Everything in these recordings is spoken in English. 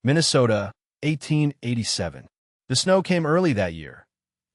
Minnesota, 1887. The snow came early that year.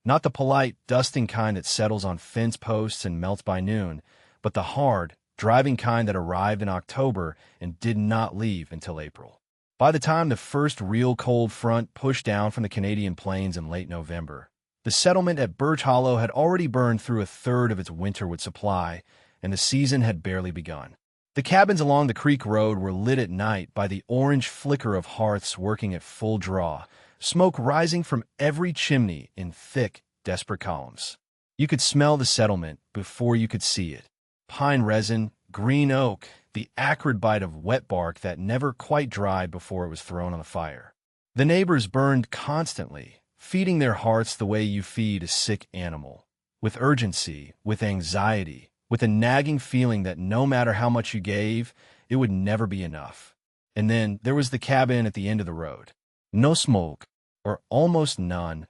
Not the polite, dusting kind that settles on fence posts and melts by noon, but the hard, driving kind that arrived in October and did not leave until April. By the time the first real cold front pushed down from the Canadian plains in late November, the settlement at Birch Hollow had already burned through a third of its winterwood supply, and the season had barely begun. The cabins along the creek road were lit at night by the orange flicker of hearths working at full draw, smoke rising from every chimney in thick, desperate columns. You could smell the settlement before you could see it. Pine resin, green oak, the acrid bite of wet bark that never quite dried before it was thrown on the fire. The neighbors burned constantly, feeding their hearts the way you feed a sick animal, with urgency, with anxiety, with a nagging feeling that no matter how much you gave, it would never be enough. And then there was the cabin at the end of the road. No smoke, or almost none,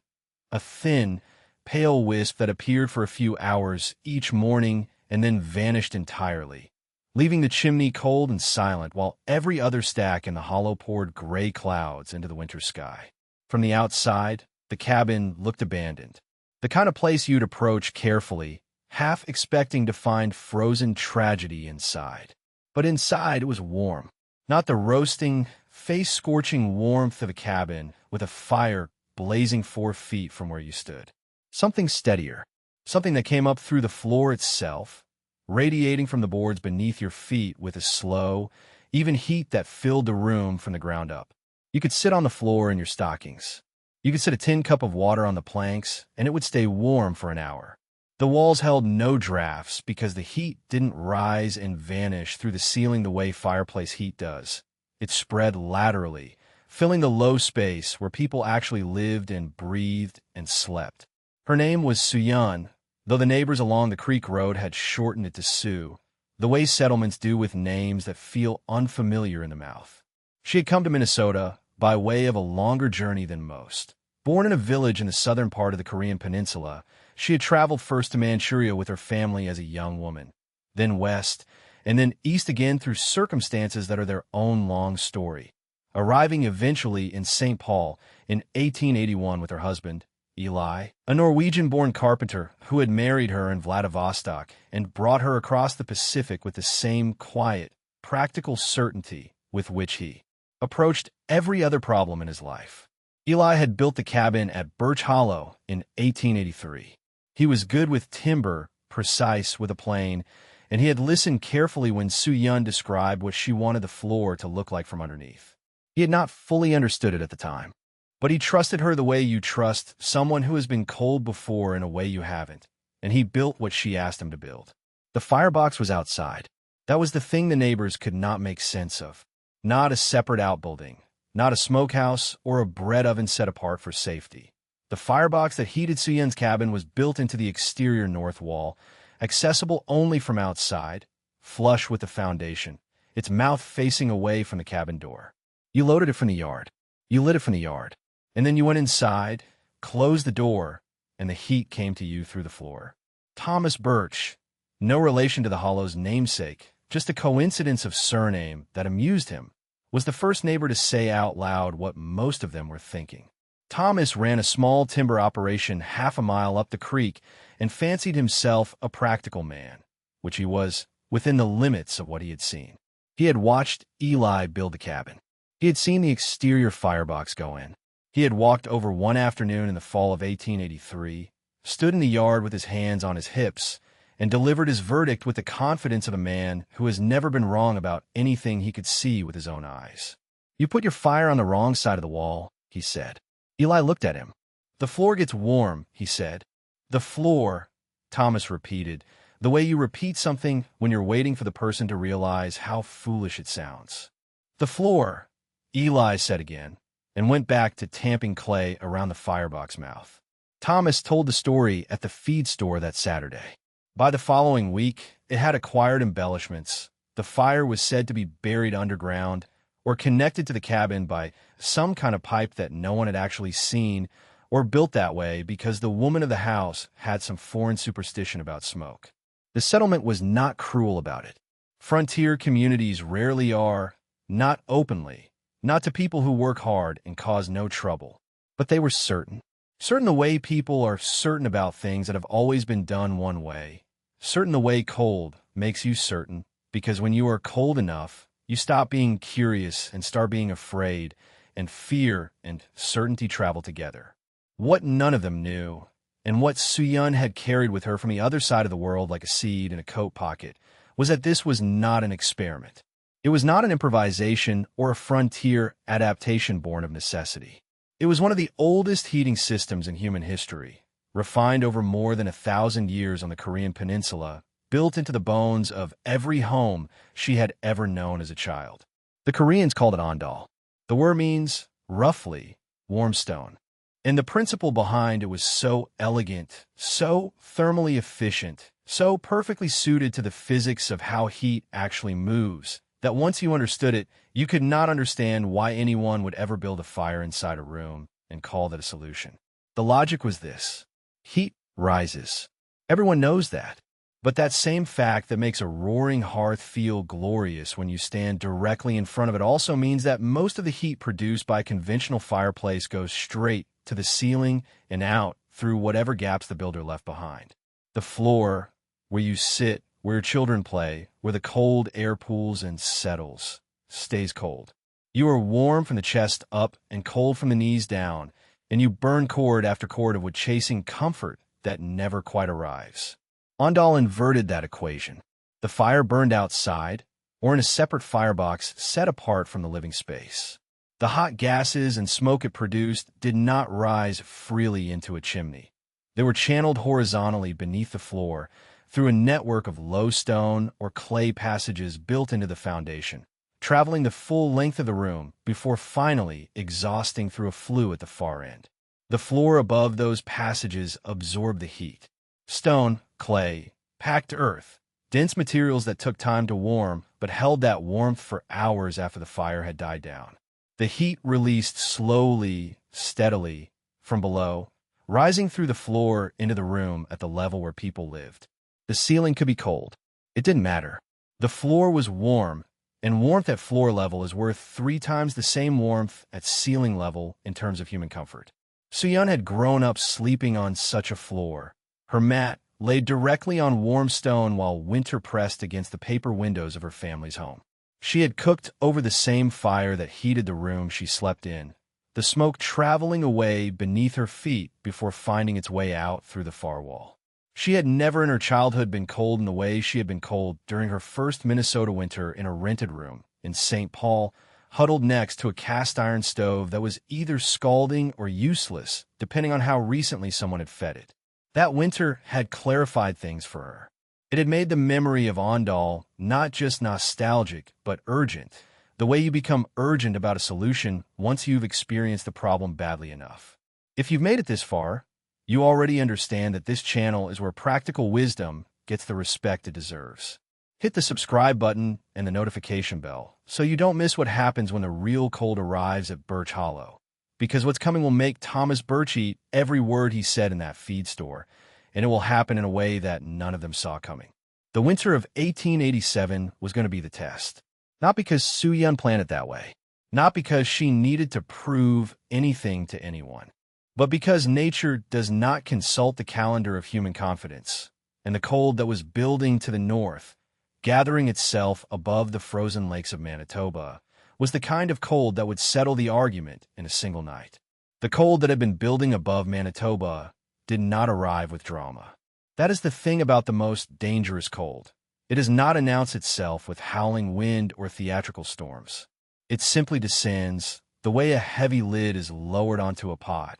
a thin, pale wisp that appeared for a few hours each morning and then vanished entirely, leaving the chimney cold and silent while every other stack in the hollow poured gray clouds into the winter sky. From the outside, the cabin looked abandoned, the kind of place you'd approach carefully, half expecting to find frozen tragedy inside. But inside it was warm, not the roasting, face-scorching warmth of a cabin with a fire blazing 4 feet from where you stood. Something steadier, something that came up through the floor itself, radiating from the boards beneath your feet with a slow, even heat that filled the room from the ground up. You could sit on the floor in your stockings. You could set a tin cup of water on the planks, and it would stay warm for an hour. The walls held no drafts because the heat didn't rise and vanish through the ceiling the way fireplace heat does. It spread laterally, filling the low space where people actually lived and breathed and slept. Her name was Soo-Yeon, though the neighbors along the creek road had shortened it to Sue, the way settlements do with names that feel unfamiliar in the mouth. She had come to Minnesota by way of a longer journey than most. Born in a village in the southern part of the Korean peninsula, she had traveled first to Manchuria with her family as a young woman, then west, and then east again through circumstances that are their own long story, arriving eventually in St. Paul in 1881 with her husband, Eli, a Norwegian-born carpenter who had married her in Vladivostok and brought her across the Pacific with the same quiet, practical certainty with which he approached every other problem in his life. Eli had built the cabin at Birch Hollow in 1883. He was good with timber, precise with a plane, and he had listened carefully when Soo-Yeon described what she wanted the floor to look like from underneath. He had not fully understood it at the time, but he trusted her the way you trust someone who has been cold before in a way you haven't, and he built what she asked him to build. The firebox was outside. That was the thing the neighbors could not make sense of. Not a separate outbuilding, not a smokehouse or a bread oven set apart for safety. The firebox that heated Soo-Yeon's cabin was built into the exterior north wall, accessible only from outside, flush with the foundation, its mouth facing away from the cabin door. You loaded it from the yard. You lit it from the yard. And then you went inside, closed the door, and the heat came to you through the floor. Thomas Birch, no relation to the Hollow's namesake, just a coincidence of surname that amused him, was the first neighbor to say out loud what most of them were thinking. Thomas ran a small timber operation half a mile up the creek and fancied himself a practical man, which he was within the limits of what he had seen. He had watched Eli build the cabin. He had seen the exterior firebox go in. He had walked over one afternoon in the fall of 1883, stood in the yard with his hands on his hips, and delivered his verdict with the confidence of a man who has never been wrong about anything he could see with his own eyes. "You put your fire on the wrong side of the wall," he said. Eli looked at him. "The floor gets warm," he said. "The floor," Thomas repeated, the way you repeat something when you're waiting for the person to realize how foolish it sounds. "The floor," Eli said again, and went back to tamping clay around the firebox mouth. Thomas told the story at the feed store that Saturday. By the following week, it had acquired embellishments. The fire was said to be buried underground or connected to the cabin by some kind of pipe that no one had actually seen or built that way because the woman of the house had some foreign superstition about smoke. The settlement was not cruel about it. Frontier communities rarely are, not openly, not to people who work hard and cause no trouble. But they were certain. Certain the way people are certain about things that have always been done one way. Certain the way cold makes you certain, because when you are cold enough, you stop being curious and start being afraid, and fear and certainty travel together. What none of them knew, and what Soo-Yeon had carried with her from the other side of the world like a seed in a coat pocket, was that this was not an experiment. It was not an improvisation or a frontier adaptation born of necessity. It was one of the oldest heating systems in human history, refined over more than 1,000 years on the Korean peninsula, built into the bones of every home she had ever known as a child. The Koreans called it ondal. The word means, roughly, warm stone. And the principle behind it was so elegant, so thermally efficient, so perfectly suited to the physics of how heat actually moves, that once you understood it, you could not understand why anyone would ever build a fire inside a room and call that a solution. The logic was this: heat rises. Everyone knows that. But that same fact that makes a roaring hearth feel glorious when you stand directly in front of it also means that most of the heat produced by a conventional fireplace goes straight to the ceiling and out through whatever gaps the builder left behind. The floor, where you sit, where your children play, where the cold air pools and settles, stays cold. You are warm from the chest up and cold from the knees down, and you burn cord after cord of wood chasing comfort that never quite arrives. Ondal inverted that equation. The fire burned outside, or in a separate firebox set apart from the living space. The hot gases and smoke it produced did not rise freely into a chimney. They were channeled horizontally beneath the floor through a network of low stone or clay passages built into the foundation, traveling the full length of the room before finally exhausting through a flue at the far end. The floor above those passages absorbed the heat. Stone, clay, packed earth, dense materials that took time to warm but held that warmth for hours after the fire had died down. The heat released slowly, steadily, from below, rising through the floor into the room at the level where people lived. The ceiling could be cold. It didn't matter. The floor was warm, and warmth at floor level is worth 3 times the same warmth at ceiling level in terms of human comfort. Soo-Yeon had grown up sleeping on such a floor. Her mat laid directly on warm stone while winter pressed against the paper windows of her family's home. She had cooked over the same fire that heated the room she slept in, the smoke traveling away beneath her feet before finding its way out through the far wall. She had never in her childhood been cold in the way she had been cold during her first Minnesota winter in a rented room in St. Paul, huddled next to a cast-iron stove that was either scalding or useless, depending on how recently someone had fed it. That winter had clarified things for her. It had made the memory of ondal not just nostalgic, but urgent, the way you become urgent about a solution once you've experienced the problem badly enough. If you've made it this far, you already understand that this channel is where practical wisdom gets the respect it deserves. Hit the subscribe button and the notification bell so you don't miss what happens when the real cold arrives at Birch Hollow. Because what's coming will make Thomas Birch eat every word he said in that feed store, and it will happen in a way that none of them saw coming. The winter of 1887 was going to be the test. Not because Soo-Yeon planned it that way. Not because she needed to prove anything to anyone. But because nature does not consult the calendar of human confidence, and the cold that was building to the north, gathering itself above the frozen lakes of Manitoba, was the kind of cold that would settle the argument in a single night. The cold that had been building above Manitoba did not arrive with drama. That is the thing about the most dangerous cold. It does not announce itself with howling wind or theatrical storms. It simply descends the way a heavy lid is lowered onto a pot.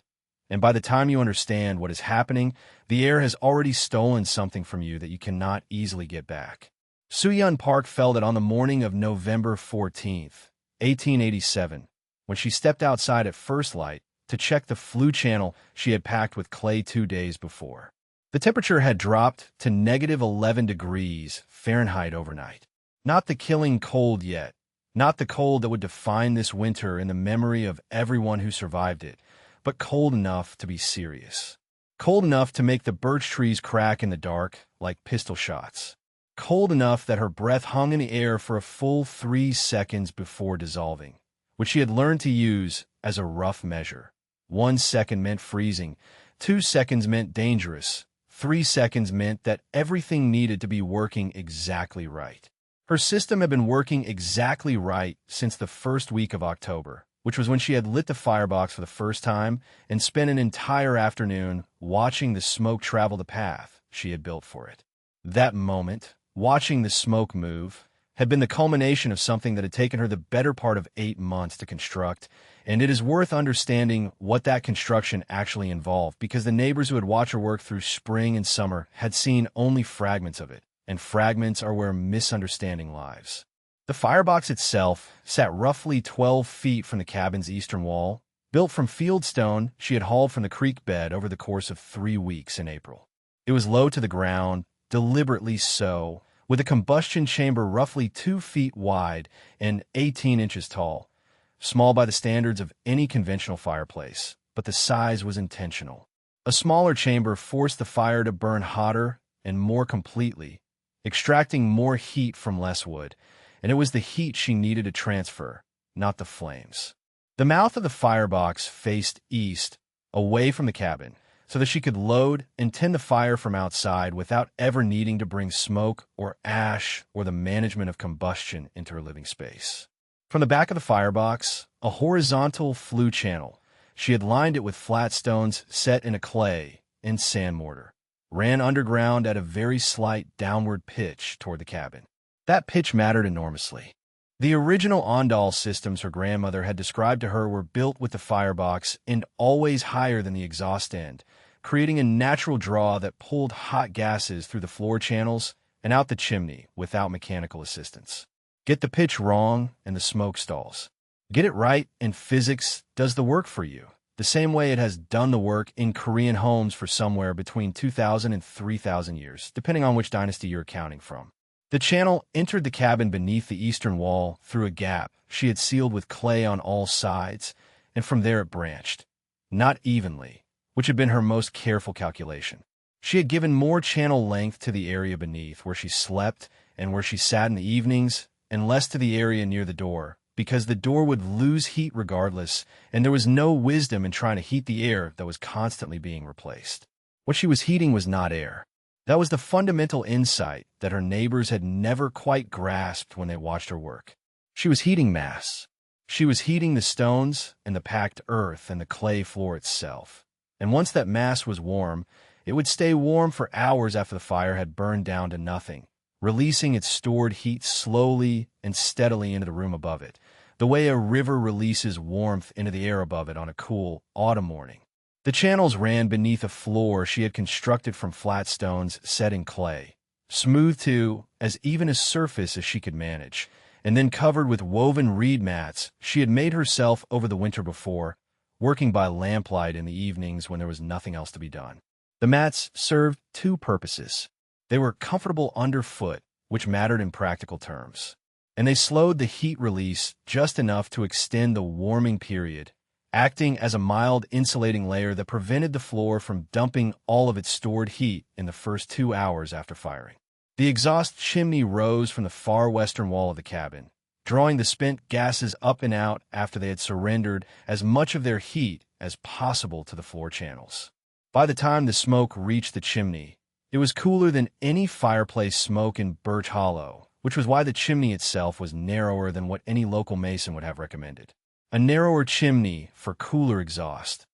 And by the time you understand what is happening, the air has already stolen something from you that you cannot easily get back. Soo-Yeon Park felt it on the morning of November 14th, 1887, when she stepped outside at first light to check the flue channel she had packed with clay 2 days before. The temperature had dropped to -11 degrees Fahrenheit overnight. Not the killing cold yet, not the cold that would define this winter in the memory of everyone who survived it, but cold enough to be serious. Cold enough to make the birch trees crack in the dark like pistol shots. Cold enough that her breath hung in the air for a full 3 seconds before dissolving, which she had learned to use as a rough measure. 1 second meant freezing, 2 seconds meant dangerous, 3 seconds meant that everything needed to be working exactly right. Her system had been working exactly right since the first week of October, which was when she had lit the firebox for the first time and spent an entire afternoon watching the smoke travel the path she had built for it. That moment, watching the smoke move, had been the culmination of something that had taken her the better part of 8 months to construct, and it is worth understanding what that construction actually involved, because the neighbors who had watched her work through spring and summer had seen only fragments of it, and fragments are where misunderstanding lies. The firebox itself sat roughly 12 feet from the cabin's eastern wall, built from field stone she had hauled from the creek bed over the course of 3 weeks in April. It was low to the ground, deliberately so, with a combustion chamber roughly 2 feet wide and 18 inches tall, small by the standards of any conventional fireplace, but the size was intentional. A smaller chamber forced the fire to burn hotter and more completely, extracting more heat from less wood, and it was the heat she needed to transfer, not the flames. The mouth of the firebox faced east, away from the cabin, so that she could load and tend the fire from outside without ever needing to bring smoke or ash or the management of combustion into her living space. From the back of the firebox, a horizontal flue channel, she had lined it with flat stones set in a clay and sand mortar, ran underground at a very slight downward pitch toward the cabin. That pitch mattered enormously. The original Ondal systems her grandmother had described to her were built with the firebox and always higher than the exhaust end, creating a natural draw that pulled hot gases through the floor channels and out the chimney without mechanical assistance. Get the pitch wrong and the smoke stalls. Get it right and physics does the work for you, the same way it has done the work in Korean homes for somewhere between 2,000 and 3,000 years, depending on which dynasty you're counting from. The channel entered the cabin beneath the eastern wall through a gap she had sealed with clay on all sides, and from there it branched, not evenly, which had been her most careful calculation. She had given more channel length to the area beneath, where she slept and where she sat in the evenings, and less to the area near the door, because the door would lose heat regardless, and there was no wisdom in trying to heat the air that was constantly being replaced. What she was heating was not air. That was the fundamental insight that her neighbors had never quite grasped when they watched her work. She was heating mass. She was heating the stones and the packed earth and the clay floor itself. And once that mass was warm, it would stay warm for hours after the fire had burned down to nothing, releasing its stored heat slowly and steadily into the room above it, the way a river releases warmth into the air above it on a cool autumn morning. The channels ran beneath a floor she had constructed from flat stones set in clay, smoothed to as even a surface as she could manage, and then covered with woven reed mats she had made herself over the winter before, working by lamplight in the evenings when there was nothing else to be done. The mats served 2 purposes. They were comfortable underfoot, which mattered in practical terms, and they slowed the heat release just enough to extend the warming period, acting as a mild insulating layer that prevented the floor from dumping all of its stored heat in the first 2 hours after firing. The exhaust chimney rose from the far western wall of the cabin, drawing the spent gases up and out after they had surrendered as much of their heat as possible to the floor channels. By the time the smoke reached the chimney, it was cooler than any fireplace smoke in Birch Hollow, which was why the chimney itself was narrower than what any local mason would have recommended. A narrower chimney for cooler exhaust.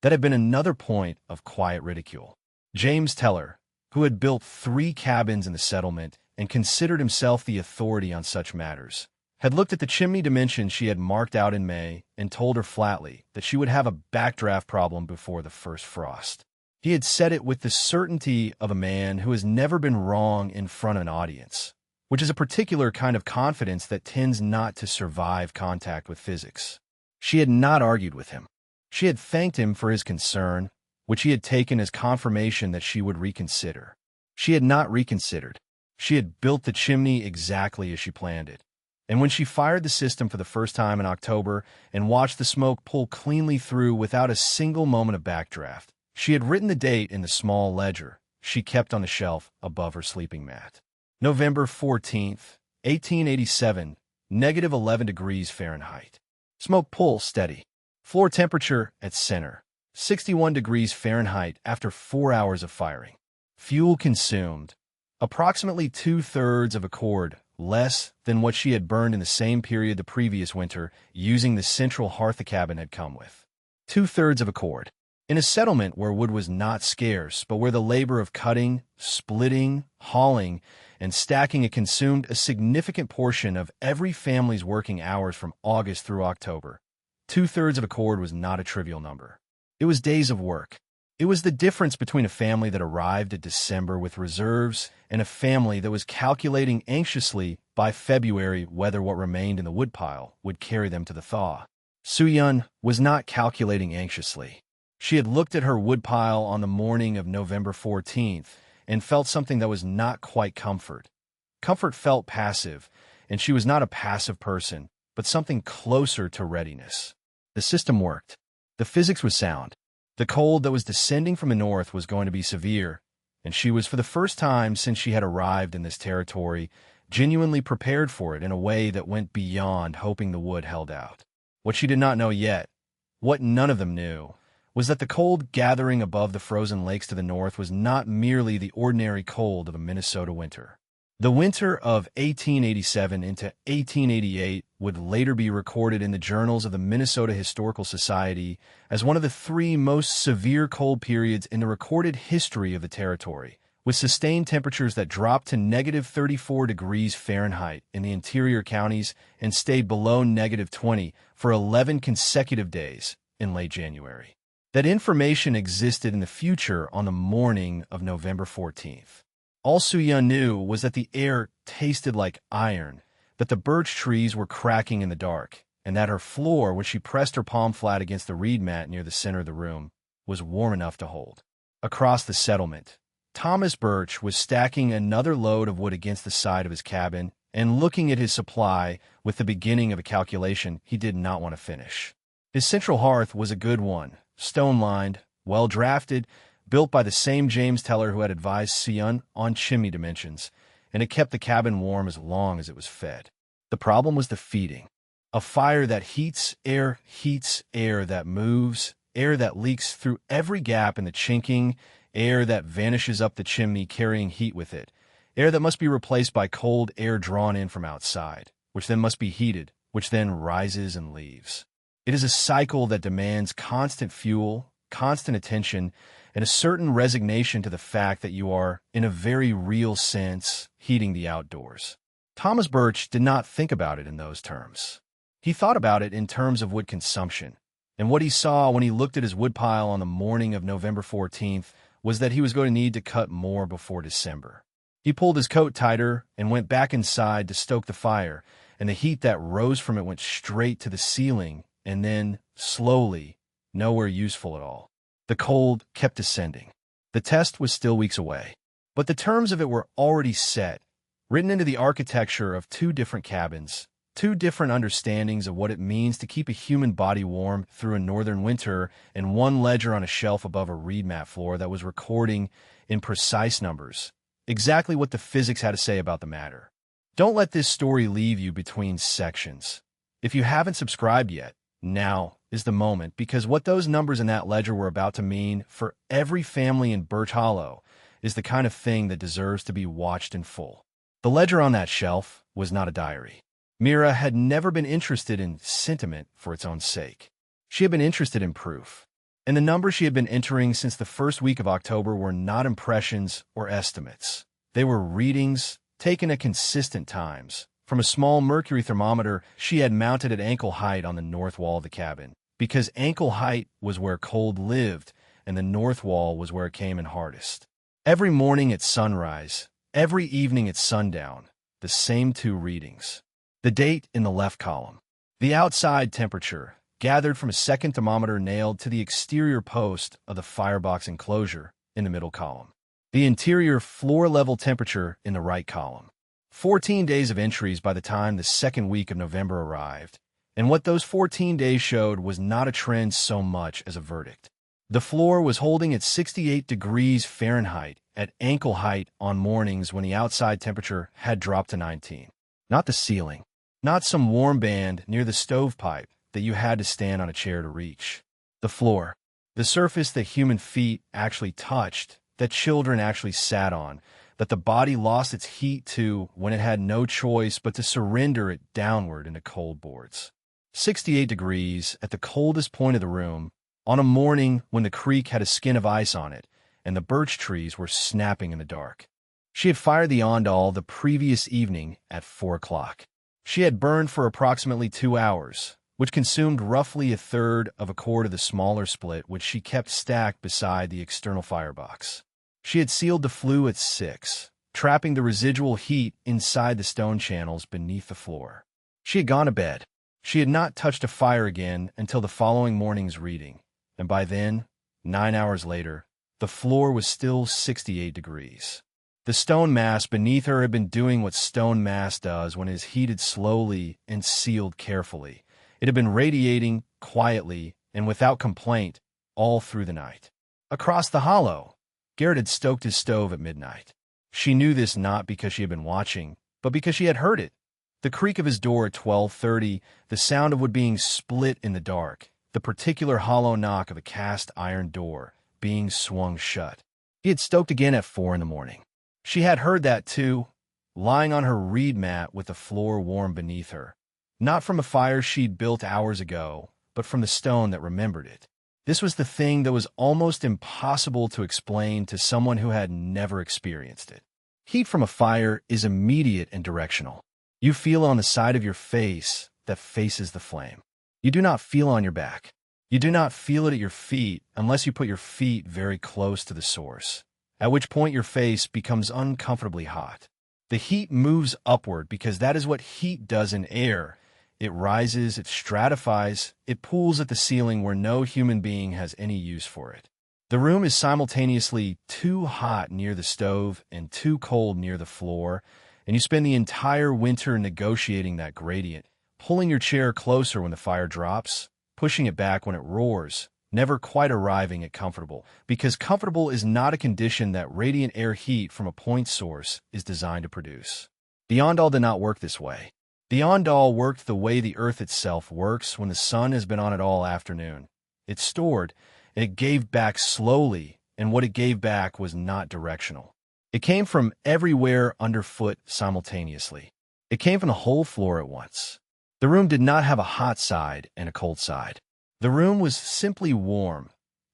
That had been another point of quiet ridicule. James Teller, who had built 3 cabins in the settlement and considered himself the authority on such matters, had looked at the chimney dimensions she had marked out in May and told her flatly that she would have a backdraft problem before the first frost. He had said it with the certainty of a man who has never been wrong in front of an audience, which is a particular kind of confidence that tends not to survive contact with physics. She had not argued with him. She had thanked him for his concern, which he had taken as confirmation that she would reconsider. She had not reconsidered. She had built the chimney exactly as she planned it. And when she fired the system for the first time in October and watched the smoke pull cleanly through without a single moment of backdraft, she had written the date in the small ledger she kept on the shelf above her sleeping mat. November 14th, 1887, -11 degrees Fahrenheit. Smoke pull steady. Floor temperature at center. 61 degrees Fahrenheit after 4 hours of firing. Fuel consumed. Approximately 2/3 of a cord, less than what she had burned in the same period the previous winter using the central hearth the cabin had come with. 2/3 of a cord. In a settlement where wood was not scarce, but where the labor of cutting, splitting, hauling, and stacking it consumed a significant portion of every family's working hours from August through October. 2/3 of a cord was not a trivial number. It was days of work. It was the difference between a family that arrived at December with reserves and a family that was calculating anxiously by February whether what remained in the woodpile would carry them to the thaw. Soo-Yeon was not calculating anxiously. She had looked at her woodpile on the morning of November 14th and felt something that was not quite comfort. Comfort felt passive, and she was not a passive person, but something closer to readiness. The system worked. The physics was sound. The cold that was descending from the north was going to be severe, and she was, for the first time since she had arrived in this territory, genuinely prepared for it in a way that went beyond hoping the wood held out. What she did not know yet, what none of them knew, was that the cold gathering above the frozen lakes to the north was not merely the ordinary cold of a Minnesota winter. The winter of 1887 into 1888 would later be recorded in the journals of the Minnesota Historical Society as one of the 3 most severe cold periods in the recorded history of the territory, with sustained temperatures that dropped to -34 degrees Fahrenheit in the interior counties and stayed below -20 for 11 consecutive days in late January. That information existed in the future on the morning of November 14th. All Soo-Yeon knew was that the air tasted like iron, that the birch trees were cracking in the dark, and that her floor, when she pressed her palm flat against the reed mat near the center of the room, was warm enough to hold. Across the settlement, Thomas Birch was stacking another load of wood against the side of his cabin and looking at his supply with the beginning of a calculation he did not want to finish. His central hearth was a good one, stone-lined, well-drafted, built by the same James Teller who had advised Soo-Yeon on chimney dimensions, and it kept the cabin warm as long as it was fed. The problem was the feeding. A fire that heats air that moves, air that leaks through every gap in the chinking, air that vanishes up the chimney carrying heat with it, air that must be replaced by cold air drawn in from outside, which then must be heated, which then rises and leaves. It is a cycle that demands constant fuel, constant attention, and a certain resignation to the fact that you are, in a very real sense, heating the outdoors. Thomas Birch did not think about it in those terms. He thought about it in terms of wood consumption, and what he saw when he looked at his woodpile on the morning of November 14th was that he was going to need to cut more before December. He pulled his coat tighter and went back inside to stoke the fire, and the heat that rose from it went straight to the ceiling and then, slowly, nowhere useful at all. The cold kept descending. The test was still weeks away, but the terms of it were already set, written into the architecture of 2 different cabins, 2 different understandings of what it means to keep a human body warm through a northern winter, and 1 ledger on a shelf above a reed mat floor that was recording in precise numbers exactly what the physics had to say about the matter. Don't let this story leave you between sections. If you haven't subscribed yet, now is the moment, because what those numbers in that ledger were about to mean for every family in Birch Hollow is the kind of thing that deserves to be watched in full. The ledger on that shelf was not a diary. Mira had never been interested in sentiment for its own sake. She had been interested in proof. And the numbers she had been entering since the first week of October were not impressions or estimates. They were readings taken at consistent times from a small mercury thermometer she had mounted at ankle height on the north wall of the cabin, because ankle height was where cold lived and the north wall was where it came in hardest. Every morning at sunrise, every evening at sundown, the same 2 readings. The date in the left column. The outside temperature, gathered from a second thermometer nailed to the exterior post of the firebox enclosure in the middle column. The interior floor-level temperature in the right column. 14 days of entries by the time the second week of November arrived, and what those 14 days showed was not a trend so much as a verdict. The floor was holding at 68 degrees Fahrenheit at ankle height on mornings when the outside temperature had dropped to 19. Not the ceiling. Not some warm band near the stovepipe that you had to stand on a chair to reach. The floor. The surface that human feet actually touched, that children actually sat on, that the body lost its heat to when it had no choice but to surrender it downward into cold boards. 68 degrees at the coldest point of the room, on a morning when the creek had a skin of ice on it, and the birch trees were snapping in the dark. She had fired the ondol the previous evening at 4 o'clock. She had burned for approximately 2 hours, which consumed roughly a third of a quart of the smaller split which she kept stacked beside the external firebox. She had sealed the flue at 6, trapping the residual heat inside the stone channels beneath the floor. She had gone to bed. She had not touched a fire again until the following morning's reading, and by then, 9 hours later, the floor was still 68 degrees. The stone mass beneath her had been doing what stone mass does when it is heated slowly and sealed carefully. It had been radiating quietly and without complaint all through the night. Across the hollow, Garrett had stoked his stove at midnight. She knew this not because she had been watching, but because she had heard it. The creak of his door at 12:30, the sound of wood being split in the dark, the particular hollow knock of a cast iron door being swung shut. He had stoked again at 4 in the morning. She had heard that too, lying on her reed mat with the floor warm beneath her. Not from a fire she'd built hours ago, but from the stone that remembered it. This was the thing that was almost impossible to explain to someone who had never experienced it. Heat from a fire is immediate and directional. You feel on the side of your face that faces the flame. You do not feel on your back. You do not feel it at your feet unless you put your feet very close to the source, at which point your face becomes uncomfortably hot. The heat moves upward because that is what heat does in air. It rises, it stratifies, it pools at the ceiling where no human being has any use for it. The room is simultaneously too hot near the stove and too cold near the floor, and you spend the entire winter negotiating that gradient, pulling your chair closer when the fire drops, pushing it back when it roars, never quite arriving at comfortable, because comfortable is not a condition that radiant air heat from a point source is designed to produce. The ondol did not work this way. The ondol worked the way the earth itself works when the sun has been on it all afternoon. It stored, and it gave back slowly, and what it gave back was not directional. It came from everywhere underfoot simultaneously. It came from the whole floor at once. The room did not have a hot side and a cold side. The room was simply warm,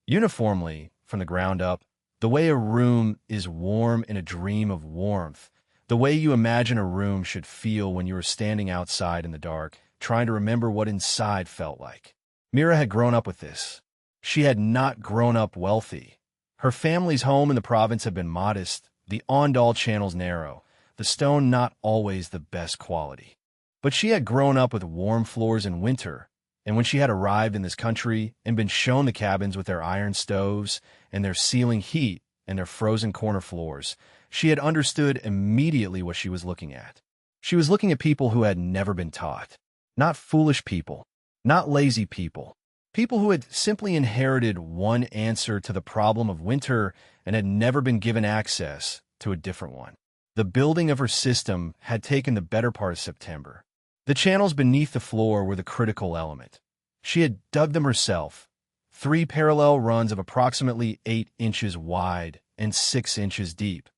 uniformly, from the ground up, the way a room is warm in a dream of warmth, the way you imagine a room should feel when you are standing outside in the dark, trying to remember what inside felt like. Mira had grown up with this. She had not grown up wealthy. Her family's home in the province had been modest, the ondol channels narrow, the stone not always the best quality. But she had grown up with warm floors in winter, and when she had arrived in this country and been shown the cabins with their iron stoves and their ceiling heat and their frozen corner floors, she had understood immediately what she was looking at. She was looking at people who had never been taught. Not foolish people, not lazy people. People who had simply inherited one answer to the problem of winter and had never been given access to a different one. The building of her system had taken the better part of September. The channels beneath the floor were the critical element. She had dug them herself, 3 parallel runs of approximately 8 inches wide and 6 inches deep.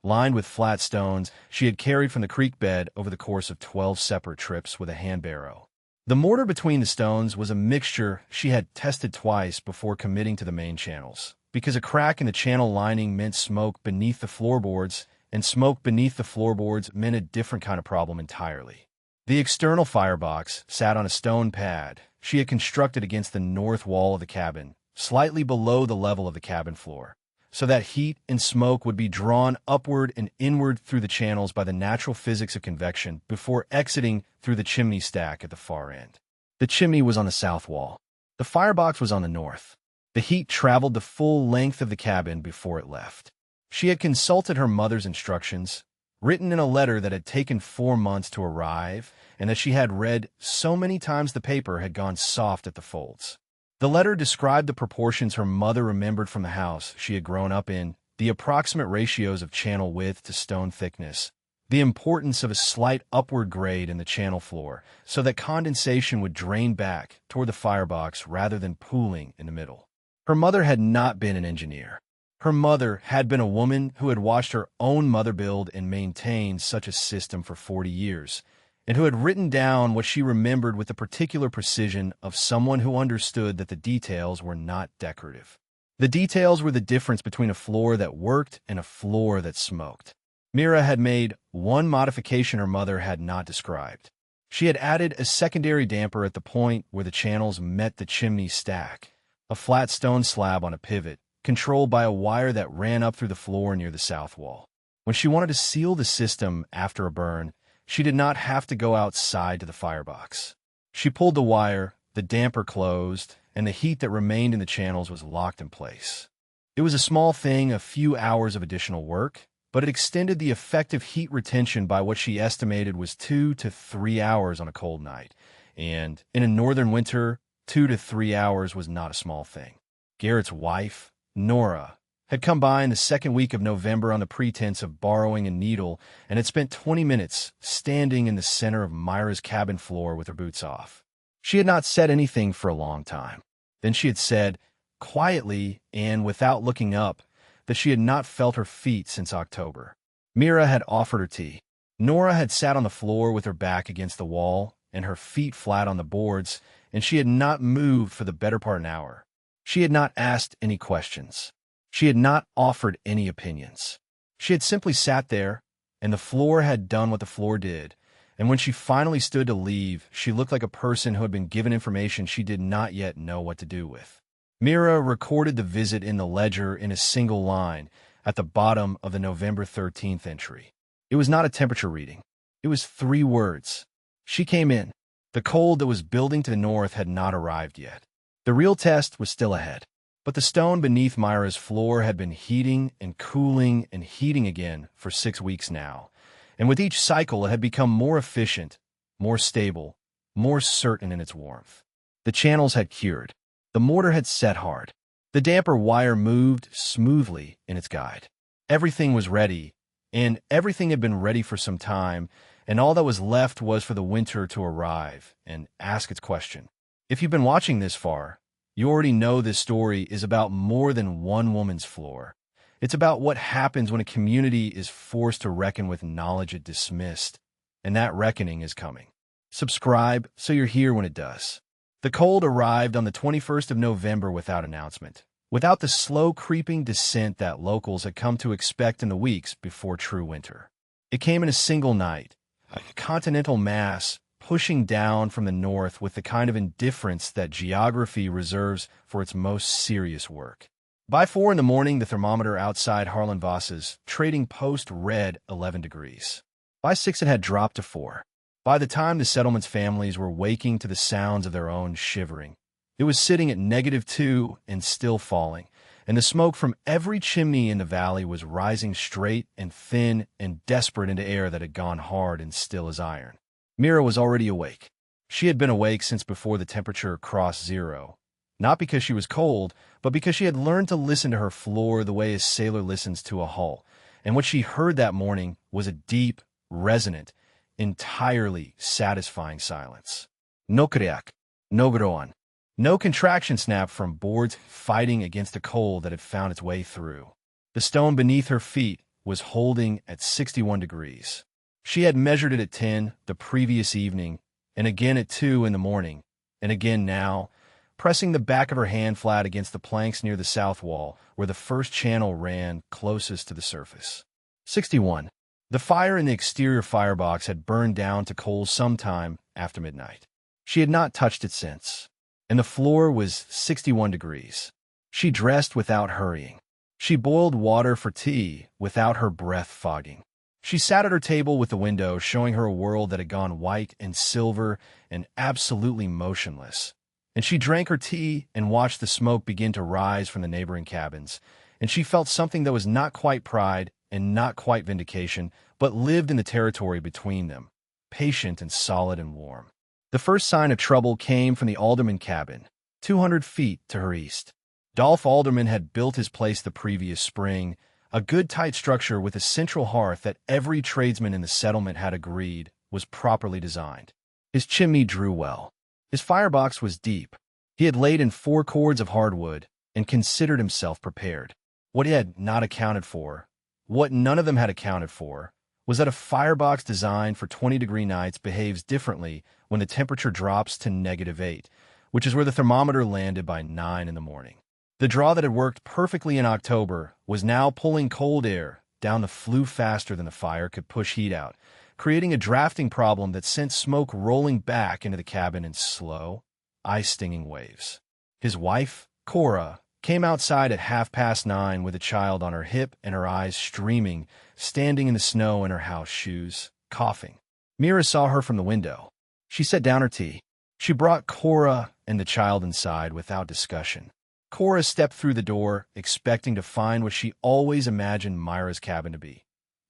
Lined with flat stones, she had carried from the creek bed over the course of 12 separate trips with a hand barrow. The mortar between the stones was a mixture she had tested twice before committing to the main channels, because a crack in the channel lining meant smoke beneath the floorboards, and smoke beneath the floorboards meant a different kind of problem entirely. The external firebox sat on a stone pad she had constructed against the north wall of the cabin, slightly below the level of the cabin floor, so that heat and smoke would be drawn upward and inward through the channels by the natural physics of convection before exiting through the chimney stack at the far end. The chimney was on the south wall. The firebox was on the north. The heat traveled the full length of the cabin before it left. She had consulted her mother's instructions, written in a letter that had taken 4 months to arrive, and that she had read so many times the paper had gone soft at the folds. The letter described the proportions her mother remembered from the house she had grown up in, the approximate ratios of channel width to stone thickness, the importance of a slight upward grade in the channel floor so that condensation would drain back toward the firebox rather than pooling in the middle. Her mother had not been an engineer. Her mother had been a woman who had watched her own mother build and maintain such a system for 40 years, and who had written down what she remembered with the particular precision of someone who understood that the details were not decorative. The details were the difference between a floor that worked and a floor that smoked. Mira had made one modification her mother had not described. She had added a secondary damper at the point where the channels met the chimney stack, a flat stone slab on a pivot, controlled by a wire that ran up through the floor near the south wall. When she wanted to seal the system after a burn, she did not have to go outside to the firebox. She pulled the wire, the damper closed, and the heat that remained in the channels was locked in place. It was a small thing, a few hours of additional work, but it extended the effective heat retention by what she estimated was 2 to 3 hours on a cold night, and in a northern winter, 2 to 3 hours was not a small thing. Garrett's wife, Nora, had come by in the second week of November on the pretense of borrowing a needle and had spent 20 minutes standing in the center of Myra's cabin floor with her boots off. She had not said anything for a long time. Then she had said, quietly and without looking up, that she had not felt her feet since October. Mira had offered her tea. Nora had sat on the floor with her back against the wall and her feet flat on the boards, and she had not moved for the better part of an hour. She had not asked any questions. She had not offered any opinions. She had simply sat there, and the floor had done what the floor did, and when she finally stood to leave, she looked like a person who had been given information she did not yet know what to do with. Mira recorded the visit in the ledger in a single line at the bottom of the November 13th entry. It was not a temperature reading. It was 3 words. She came in. The cold that was building to the north had not arrived yet. The real test was still ahead. But the stone beneath Myra's floor had been heating and cooling and heating again for 6 weeks now, and with each cycle it had become more efficient, more stable, more certain in its warmth. The channels had cured. The mortar had set hard. The damper wire moved smoothly in its guide. Everything was ready, and everything had been ready for some time, and all that was left was for the winter to arrive and ask its question. If you've been watching this far, you already know this story is about more than one woman's floor. It's about what happens when a community is forced to reckon with knowledge it dismissed, and that reckoning is coming. Subscribe so you're here when it does. The cold arrived on the 21st of November without announcement, without the slow creeping descent that locals had come to expect in the weeks before true winter. It came in a single night, a continental mass pushing down from the north with the kind of indifference that geography reserves for its most serious work. By 4 in the morning, the thermometer outside Harlan-Voss's trading post read 11 degrees. By 6, it had dropped to 4. By the time the settlement's families were waking to the sounds of their own shivering, it was sitting at -2 and still falling, and the smoke from every chimney in the valley was rising straight and thin and desperate into air that had gone hard and still as iron. Mira was already awake. She had been awake since before the temperature crossed 0, not because she was cold, but because she had learned to listen to her floor the way a sailor listens to a hull, and what she heard that morning was a deep, resonant, entirely satisfying silence. No kriak, no groan, no contraction snap from boards fighting against the cold that had found its way through. The stone beneath her feet was holding at 61 degrees. She had measured it at 10 the previous evening, and again at 2 in the morning, and again now, pressing the back of her hand flat against the planks near the south wall, where the first channel ran closest to the surface. 61. The fire in the exterior firebox had burned down to coals sometime after midnight. She had not touched it since, and the floor was 61 degrees. She dressed without hurrying. She boiled water for tea without her breath fogging. She sat at her table with the window showing her a world that had gone white and silver and absolutely motionless. And she drank her tea and watched the smoke begin to rise from the neighboring cabins, and she felt something that was not quite pride and not quite vindication, but lived in the territory between them, patient and solid and warm. The first sign of trouble came from the Alderman cabin, 200 feet to her east. Dolph Alderman had built his place the previous spring, A good tight structure with a central hearth that every tradesman in the settlement had agreed was properly designed. His chimney drew well. His firebox was deep. He had laid in 4 cords of hardwood and considered himself prepared. What he had not accounted for, what none of them had accounted for, was that a firebox designed for 20-degree nights behaves differently when the temperature drops to -8, which is where the thermometer landed by 9 in the morning. The draw that had worked perfectly in October was now pulling cold air down the flue faster than the fire could push heat out, creating a drafting problem that sent smoke rolling back into the cabin in slow, ice-stinging waves. His wife, Cora, came outside at 9:30 with a child on her hip and her eyes streaming, standing in the snow in her house shoes, coughing. Mira saw her from the window. She set down her tea. She brought Cora and the child inside without discussion. Cora stepped through the door, expecting to find what she always imagined Myra's cabin to be.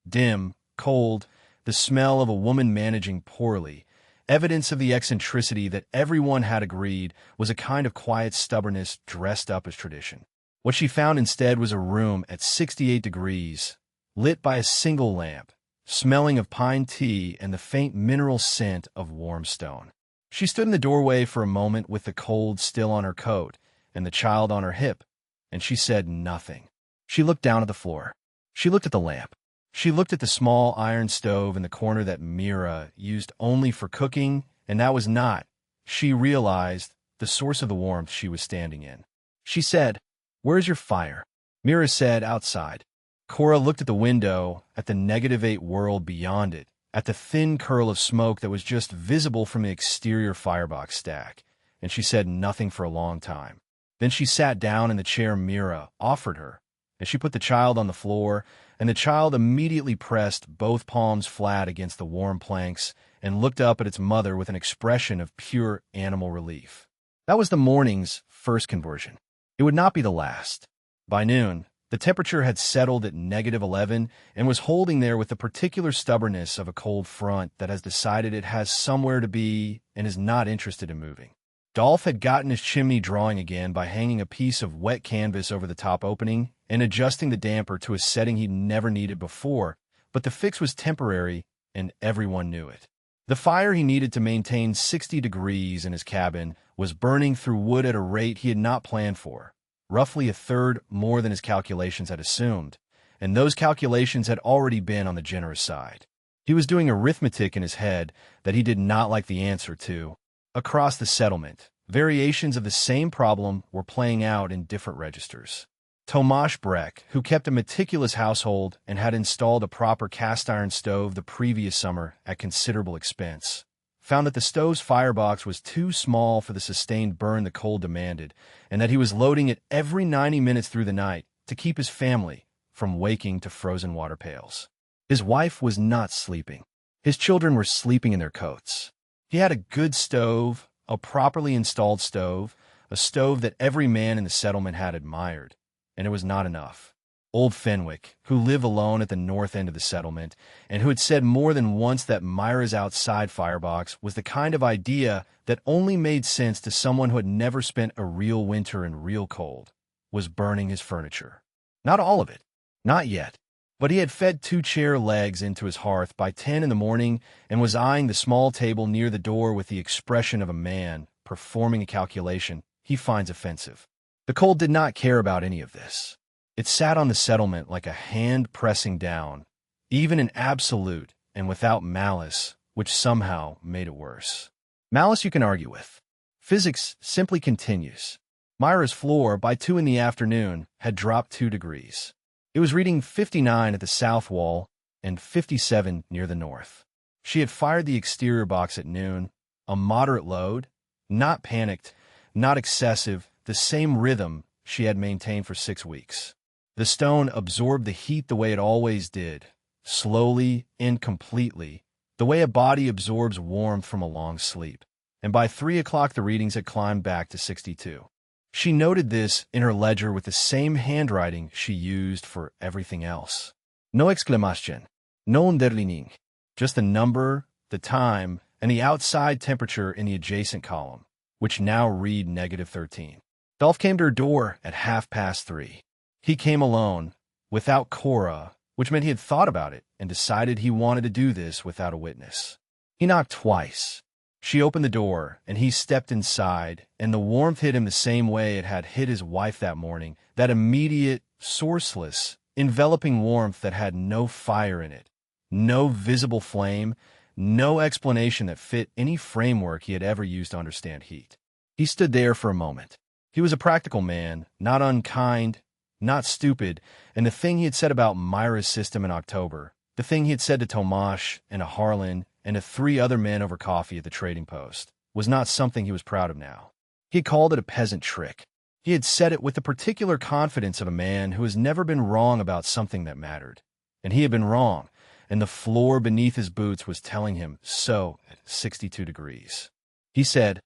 Dim, cold, the smell of a woman managing poorly, evidence of the eccentricity that everyone had agreed was a kind of quiet stubbornness dressed up as tradition. What she found instead was a room at 68 degrees, lit by a single lamp, smelling of pine tea and the faint mineral scent of warm stone. She stood in the doorway for a moment with the cold still on her coat and the child on her hip, and she said nothing. She looked down at the floor. She looked at the lamp. She looked at the small iron stove in the corner that Mira used only for cooking, and that was not, she realized, the source of the warmth she was standing in. She said, "Where's your fire?" Mira said, "Outside." Cora looked at the window, at the -8 world beyond it, at the thin curl of smoke that was just visible from the exterior firebox stack, and she said nothing for a long time. Then she sat down in the chair Mira offered her, and she put the child on the floor, and the child immediately pressed both palms flat against the warm planks and looked up at its mother with an expression of pure animal relief. That was the morning's first conversion. It would not be the last. By noon, the temperature had settled at -11 and was holding there with the particular stubbornness of a cold front that has decided it has somewhere to be and is not interested in moving. Dolph had gotten his chimney drawing again by hanging a piece of wet canvas over the top opening and adjusting the damper to a setting he'd never needed before, but the fix was temporary and everyone knew it. The fire he needed to maintain 60 degrees in his cabin was burning through wood at a rate he had not planned for, roughly a third more than his calculations had assumed, and those calculations had already been on the generous side. He was doing arithmetic in his head that he did not like the answer to. Across the settlement, variations of the same problem were playing out in different registers. Tomasz Breck, who kept a meticulous household and had installed a proper cast-iron stove the previous summer at considerable expense, found that the stove's firebox was too small for the sustained burn the cold demanded, and that he was loading it every 90 minutes through the night to keep his family from waking to frozen water pails. His wife was not sleeping. His children were sleeping in their coats. He had a good stove, a properly installed stove, a stove that every man in the settlement had admired, and it was not enough. Old Fenwick, who lived alone at the north end of the settlement, and who had said more than once that Myra's outside firebox was the kind of idea that only made sense to someone who had never spent a real winter in real cold, was burning his furniture. Not all of it. Not yet. But he had fed 2 chair legs into his hearth by 10 in the morning and was eyeing the small table near the door with the expression of a man performing a calculation he finds offensive. The cold did not care about any of this. It sat on the settlement like a hand pressing down, even in absolute and without malice, which somehow made it worse. Malice you can argue with. Physics simply continues. Myra's floor, by 2 in the afternoon, had dropped 2 degrees. It was reading 59 at the south wall and 57 near the north. She had fired the exterior box at noon, a moderate load, not panicked, not excessive, the same rhythm she had maintained for 6 weeks. The stone absorbed the heat the way it always did, slowly, incompletely, the way a body absorbs warmth from a long sleep, and by 3 o'clock the readings had climbed back to 62. She noted this in her ledger with the same handwriting she used for everything else. No exclamation, no underlining, just the number, the time, and the outside temperature in the adjacent column, which now read -13. Dolph came to her door at 3:30. He came alone, without Cora, which meant he had thought about it and decided he wanted to do this without a witness. He knocked twice. She opened the door, and he stepped inside, and the warmth hit him the same way it had hit his wife that morning, that immediate, sourceless, enveloping warmth that had no fire in it, no visible flame, no explanation that fit any framework he had ever used to understand heat. He stood there for a moment. He was a practical man, not unkind, not stupid, and the thing he had said about Myra's system in October, the thing he had said to Tomasz and to Harlan and to 3 other men over coffee at the trading post, was not something he was proud of now. He had called it a peasant trick. He had said it with the particular confidence of a man who has never been wrong about something that mattered. And he had been wrong, and the floor beneath his boots was telling him so at 62 degrees. He said,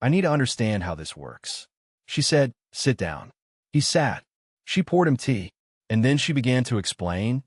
"I need to understand how this works." She said, "Sit down." He sat. She poured him tea, and then she began to explain,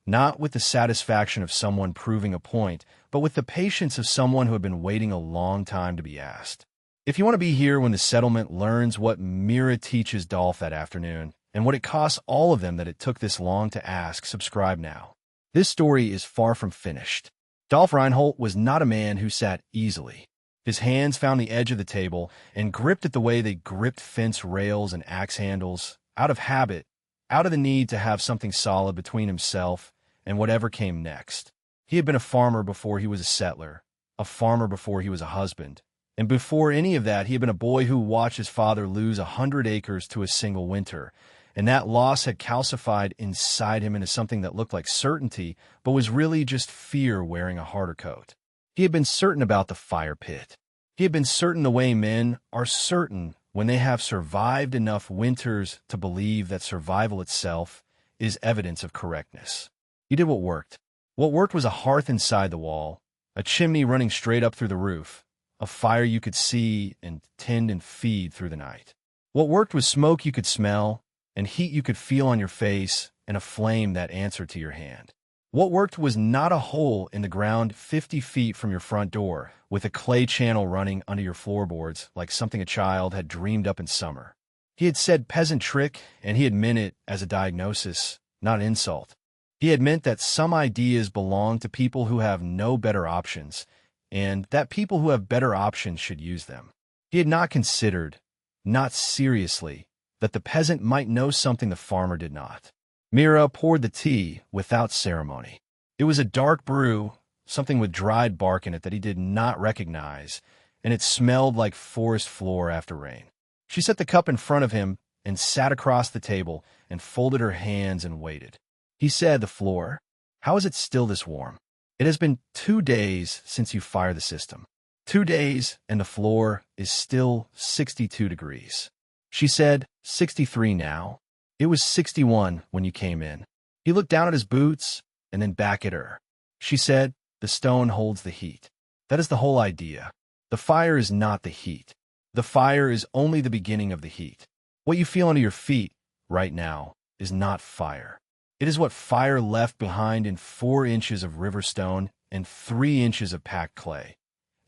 not with the satisfaction of someone proving a point, but with the patience of someone who had been waiting a long time to be asked. If you want to be here when the settlement learns what Mira teaches Dolph that afternoon, and what it costs all of them that it took this long to ask, subscribe now. This story is far from finished. Dolph Reinhold was not a man who sat easily. His hands found the edge of the table and gripped it the way they gripped fence rails and axe handles, out of habit, out of the need to have something solid between himself and whatever came next. He had been a farmer before he was a settler, a farmer before he was a husband, and before any of that he had been a boy who watched his father lose 100 acres to a single winter, and that loss had calcified inside him into something that looked like certainty, but was really just fear wearing a harder coat. He had been certain about the fire pit. He had been certain the way men are certain when they have survived enough winters to believe that survival itself is evidence of correctness. He did what worked. What worked was a hearth inside the wall, a chimney running straight up through the roof, a fire you could see and tend and feed through the night. What worked was smoke you could smell, and heat you could feel on your face, and a flame that answered to your hand. What worked was not a hole in the ground 50 feet from your front door, with a clay channel running under your floorboards like something a child had dreamed up in summer. He had said peasant trick, and he had meant it as a diagnosis, not an insult. He had meant that some ideas belong to people who have no better options, and that people who have better options should use them. He had not considered, not seriously, that the peasant might know something the farmer did not. Mira poured the tea without ceremony. It was a dark brew, something with dried bark in it that he did not recognize, and it smelled like forest floor after rain. She set the cup in front of him and sat across the table and folded her hands and waited. He said, "The floor, how is it still this warm? It has been 2 days since you fired the system. 2 days, and the floor is still 62 degrees. She said, 63 now. It was 61 when you came in. He looked down at his boots and then back at her. She said, "The stone holds the heat." That is the whole idea. The fire is not the heat. The fire is only the beginning of the heat. What you feel under your feet right now is not fire. It is what fire left behind in 4 inches of river stone and 3 inches of packed clay.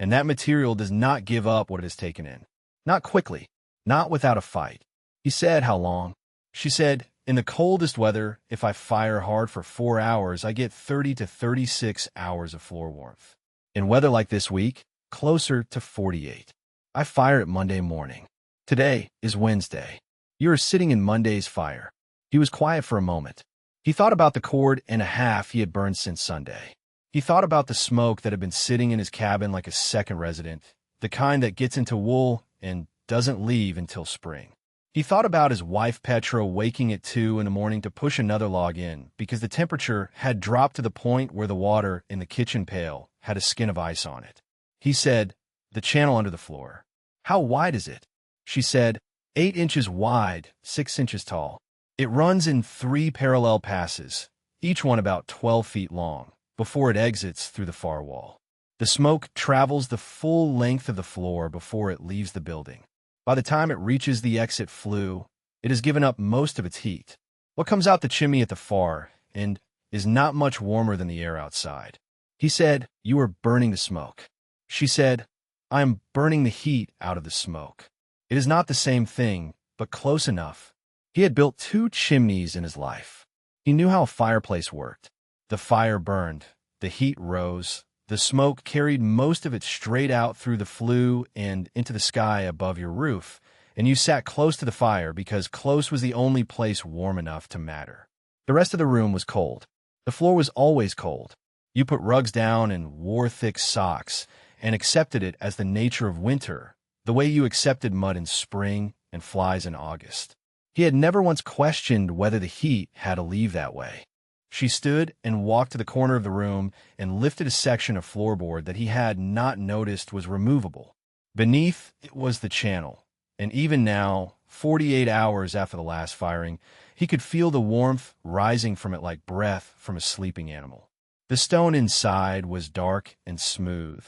And that material does not give up what it has taken in. Not quickly, not without a fight. He said, "How long?" She said, "In the coldest weather, if I fire hard for 4 hours, I get 30 to 36 hours of floor warmth. In weather like this week, closer to 48. I fire it Monday morning. Today is Wednesday. You are sitting in Monday's fire." He was quiet for a moment. He thought about the cord and a half he had burned since Sunday. He thought about the smoke that had been sitting in his cabin like a second resident, the kind that gets into wool and doesn't leave until spring. He thought about his wife Petra waking at 2 in the morning to push another log in because the temperature had dropped to the point where the water in the kitchen pail had a skin of ice on it. He said, "The channel under the floor. How wide is it?" She said, 8 inches wide, 6 inches tall. It runs in 3 parallel passes, each one about 12 feet long, before it exits through the far wall. The smoke travels the full length of the floor before it leaves the building. By the time it reaches the exit flue, it has given up most of its heat. What comes out the chimney at the far end is not much warmer than the air outside. He said, "You are burning the smoke." She said, "I am burning the heat out of the smoke." It is not the same thing, but close enough. He had built 2 chimneys in his life. He knew how a fireplace worked. The fire burned, the heat rose, the smoke carried most of it straight out through the flue and into the sky above your roof, and you sat close to the fire because close was the only place warm enough to matter. The rest of the room was cold. The floor was always cold. You put rugs down and wore thick socks, and accepted it as the nature of winter, the way you accepted mud in spring and flies in August. He had never once questioned whether the heat had to leave that way. She stood and walked to the corner of the room and lifted a section of floorboard that he had not noticed was removable. Beneath it was the channel, and even now, 48 hours after the last firing, he could feel the warmth rising from it like breath from a sleeping animal. The stone inside was dark and smooth.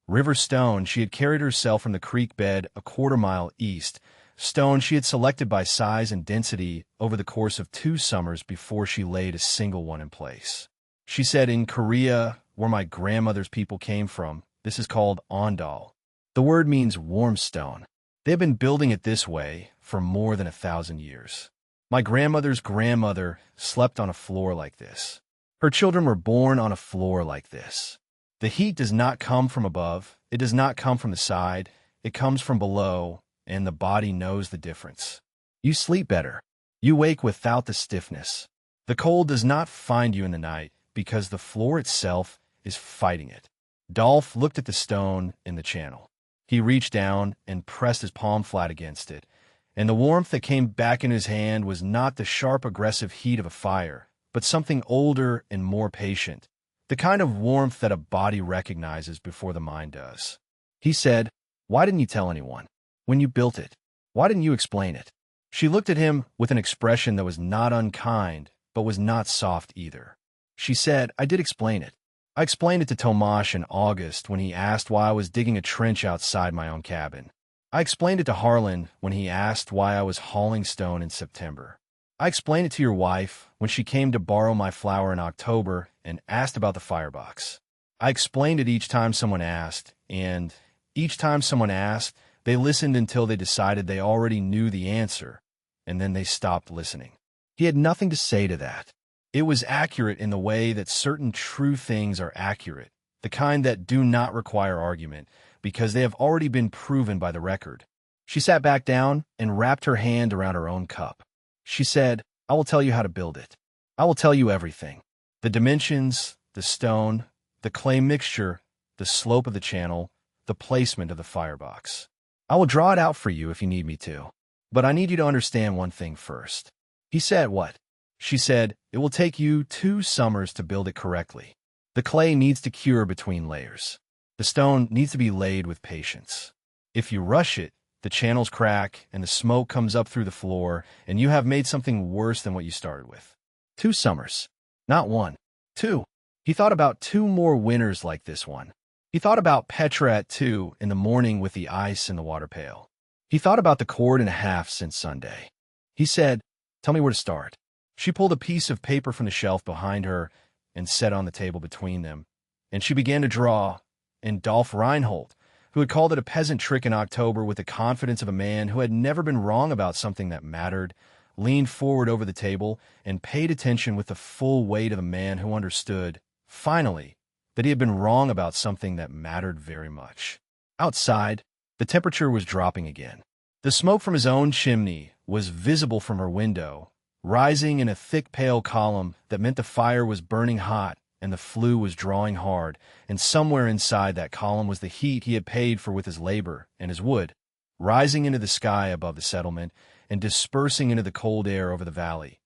River stone she had carried herself from the creek bed a quarter-mile east, stone she had selected by size and density over the course of 2 summers before she laid a single one in place. She said, "In Korea, where my grandmother's people came from, this is called ondal. The word means warm stone. They have been building it this way for more than 1,000 years. My grandmother's grandmother slept on a floor like this. Her children were born on a floor like this. The heat does not come from above, it does not come from the side, it comes from below, and the body knows the difference. You sleep better. You wake without the stiffness. The cold does not find you in the night because the floor itself is fighting it." Dolph looked at the stone in the channel. He reached down and pressed his palm flat against it, and the warmth that came back in his hand was not the sharp, aggressive heat of a fire, but something older and more patient, the kind of warmth that a body recognizes before the mind does. He said, "Why didn't you tell anyone? When you built it, why didn't you explain it?" She looked at him with an expression that was not unkind, but was not soft either. She said, "I did explain it. I explained it to Tomasz in August when he asked why I was digging a trench outside my own cabin. I explained it to Harlan when he asked why I was hauling stone in September. I explained it to your wife when she came to borrow my flour in October and asked about the firebox. I explained it each time someone asked, and each time someone asked, they listened until they decided they already knew the answer, and then they stopped listening." He had nothing to say to that. It was accurate in the way that certain true things are accurate, the kind that do not require argument, because they have already been proven by the record. She sat back down and wrapped her hand around her own cup. She said, "I will tell you how to build it. I will tell you everything. The dimensions, the stone, the clay mixture, the slope of the channel, the placement of the firebox. I will draw it out for you if you need me to. But I need you to understand one thing first." He said, "What?" She said, "It will take you 2 summers to build it correctly. The clay needs to cure between layers. The stone needs to be laid with patience. If you rush it, the channels crack and the smoke comes up through the floor, and you have made something worse than what you started with. 2 summers. Not 1. 2. He thought about 2 more winters like this one. He thought about Petra at 2 in the morning with the ice in the water pail. He thought about the cord and a half since Sunday. He said, "Tell me where to start." She pulled a piece of paper from the shelf behind her and set on the table between them, and she began to draw, and Dolph Reinhold, who had called it a peasant trick in October with the confidence of a man who had never been wrong about something that mattered, leaned forward over the table and paid attention with the full weight of a man who understood, finally, that he had been wrong about something that mattered very much. Outside, the temperature was dropping again. The smoke from his own chimney was visible from her window, rising in a thick pale column that meant the fire was burning hot and the flue was drawing hard, and somewhere inside that column was the heat he had paid for with his labor and his wood, rising into the sky above the settlement and dispersing into the cold air over the valley,